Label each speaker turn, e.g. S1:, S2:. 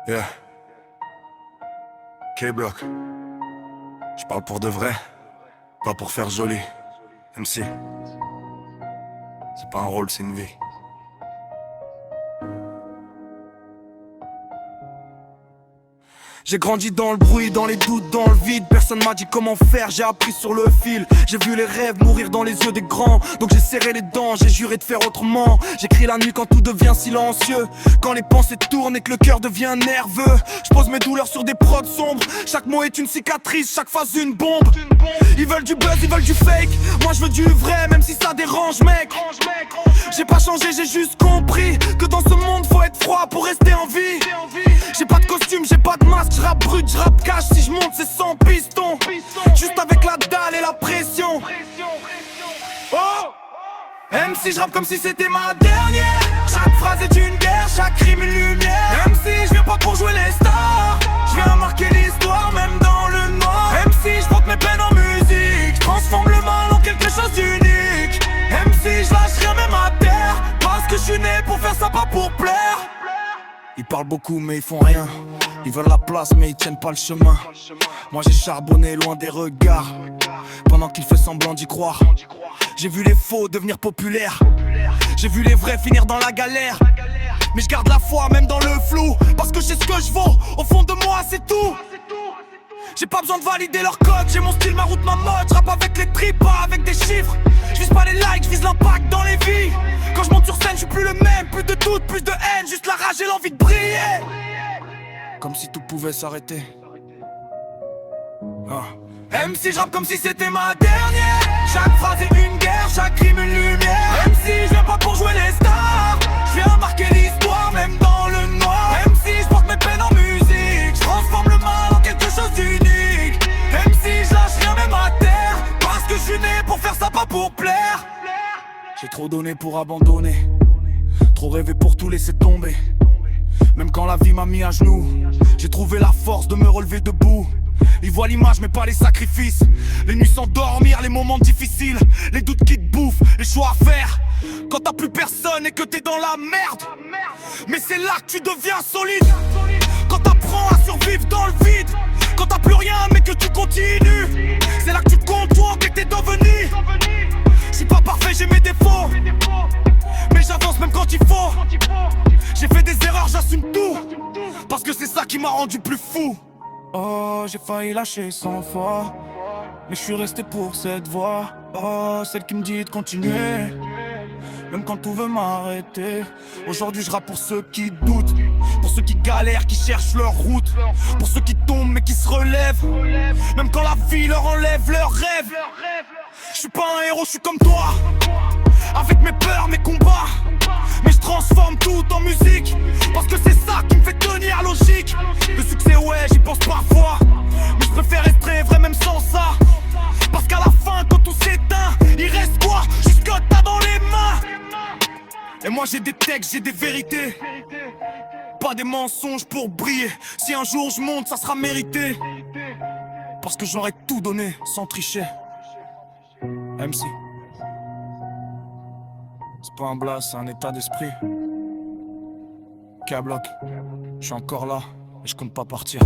S1: Yeah. K-Block. Je parle pour de vrai, pas pour faire joli. MC. C'est pas un rôle, c'est une vie. J'ai grandi dans le bruit, dans les doutes, dans le vide. Personne m'a dit comment faire, j'ai appris sur le fil. J'ai vu les rêves mourir dans les yeux des grands. Donc j'ai serré les dents, j'ai juré de faire autrement. J'écris la nuit quand tout devient silencieux, quand les pensées tournent et que le cœur devient nerveux. Je pose mes douleurs sur des prods sombres. Chaque mot est une cicatrice, chaque phase une bombe. Ils veulent du buzz, ils veulent du fake. Moi je veux du vrai, même si ça dérange mec. J'ai pas changé, j'ai juste compris que dans ce monde faut être froid pour rester en vie. J'ai pas de costume, j'ai pas de masque, je rappe brut, je rappe cash. Si je monte c'est sans piston, juste avec la dalle et la pression. Oh, même si je rappe comme si c'était ma dernière. Chaque phrase est une guerre, chaque rime une lumière. Même si je viens pas pour jouer les stars, je viens marquer l'histoire même dans le noir. Même si je porte mes peines en musique, je transforme le mal en quelque chose d'unique. Même si je lâche rien même à terre, parce que je suis né pour faire ça, pas pour plaire. Ils parlent beaucoup mais ils font rien. Ils veulent la place mais ils tiennent pas le chemin. Moi j'ai charbonné loin des regards, pendant qu'ils font semblant d'y croire. J'ai vu les faux devenir populaires, j'ai vu les vrais finir dans la galère. Mais je garde la foi même dans le flou, parce que je sais ce que je vaux, au fond de moi c'est tout. J'ai pas besoin de valider leur code, j'ai mon style, ma route, ma mode. Je rappe avec les tripes, pas avec des chiffres. Je vise pas les likes, je vise l'impact dans les vies. Quand je monte sur scène, je suis plus le même. Plus de doute, plus de haine, juste la rage et l'envie de briller. Comme si tout pouvait s'arrêter. Même si je rappe comme si c'était ma dernière. Chaque phrase est une guerre, chaque rime une lumière. Même si je viens pas pour jouer les stars, je viens marquer l'histoire même dans le noir. Même si je porte mes peines en musique, je transforme le mal en quelque chose d'unique. Même si je lâche rien même à terre, parce que je suis né pour faire ça, pas pour plaire. J'ai trop donné pour abandonner, trop rêvé pour tout laisser tomber. Même quand la vie m'a mis à genoux, j'ai trouvé la force de me relever debout. Ils voient l'image mais pas les sacrifices, les nuits sans dormir, les moments difficiles, les doutes qui te bouffent, les choix à faire quand t'as plus personne et que t'es dans la merde. Mais c'est là que tu deviens solide, quand t'apprends à survivre dans le vide. Quand t'as plus rien mais que tu continues, c'est là que tu te contournes et que t'es devenu. Je suis pas parfait, j'ai mes défauts, mais j'avance même quand il faut. J'ai fait des erreurs, j'assume tout, parce que c'est ça qui m'a rendu plus fou. Oh, j'ai failli lâcher 100 fois, mais je suis resté pour cette voix. Oh, celle qui me dit de continuer, même quand tout veut m'arrêter. Aujourd'hui je rappe pour ceux qui doutent, pour ceux qui galèrent, qui cherchent leur route, pour ceux qui tombent mais qui se relèvent, même quand la vie leur enlève leurs rêves. Je suis pas un héros, je suis comme toi, avec mes peurs, mes combats, mais je transforme tout en musique, parce que c'est ça qui me fait tenir logique. Le succès ouais j'y pense parfois, mais je préfère rester vrai même sans ça, parce qu'à la fin quand tout s'éteint, il reste quoi? Juste que t'as dans les mains. Et moi j'ai des textes, j'ai des vérités, pas des mensonges pour briller. Si un jour je monte ça sera mérité, parce que j'aurais tout donné sans tricher. MC, c'est pas un blast, c'est un état d'esprit. K-Block, je suis encore là et je compte pas partir.